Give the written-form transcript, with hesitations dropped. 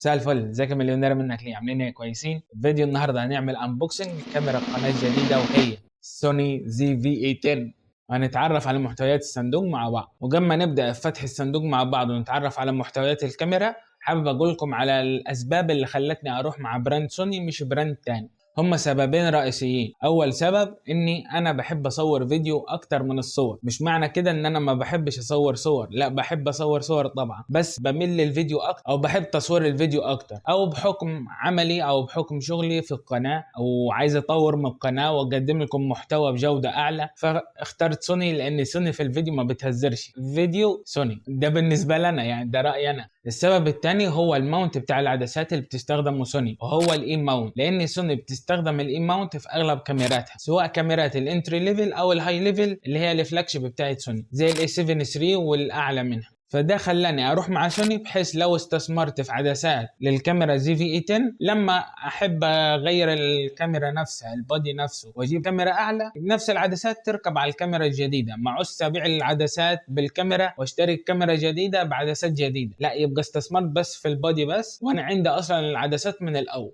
مساء الفل، ازيك يا مليونير؟ منك ليه؟ عاملين ايه؟ كويسين؟ فيديو النهارده هنعمل انبوكسنج كاميرا قناه جديده وهي سوني زي في اي 10. هنتعرف على محتويات الصندوق مع بعض، وقبل ما نبدا فتح الصندوق مع بعض ونتعرف على محتويات الكاميرا، حابب اقول لكم على الاسباب اللي خلتني اروح مع براند سوني مش براند تاني. هما سببين رئيسيين. اول سبب اني انا بحب اصور فيديو اكتر من الصور. مش معنى كده ان انا ما بحبش اصور صور، لا بحب اصور صور طبعا، بس بميل للفيديو اكتر او بحب تصوير الفيديو اكتر، او بحكم عملي او بحكم شغلي في القناة او عايز اطور من القناة واقدم لكم محتوى بجودة اعلى، فاخترت سوني لان سوني في الفيديو ما بتهزرش. فيديو سوني ده بالنسبة لنا، يعني ده رأيي انا. السبب الثاني هو الماونت بتاع العدسات اللي بتستخدمه سوني، وهو الاي ماونت، لان سوني بتستخدم الاي ماونت في اغلب كاميراتها، سواء كاميرات الانتري ليفل او الهاي ليفل اللي هي الفلاج شيب بتاعت سوني زي الاي 7 III والاعلى منها. فده خلاني اروح مع سوني، بحيث لو استثمرت في عدسات للكاميرا زي في اي 10 لما احب اغير الكاميرا نفسها، البودي نفسه، واجيب كاميرا اعلى نفس العدسات تركب على الكاميرا الجديده، ما عوز ابيع العدسات بالكاميرا واشتري كاميرا جديده بعدسات جديده، لا يبقى استثمرت بس في البودي بس، وانا عندي اصلا العدسات من الاول.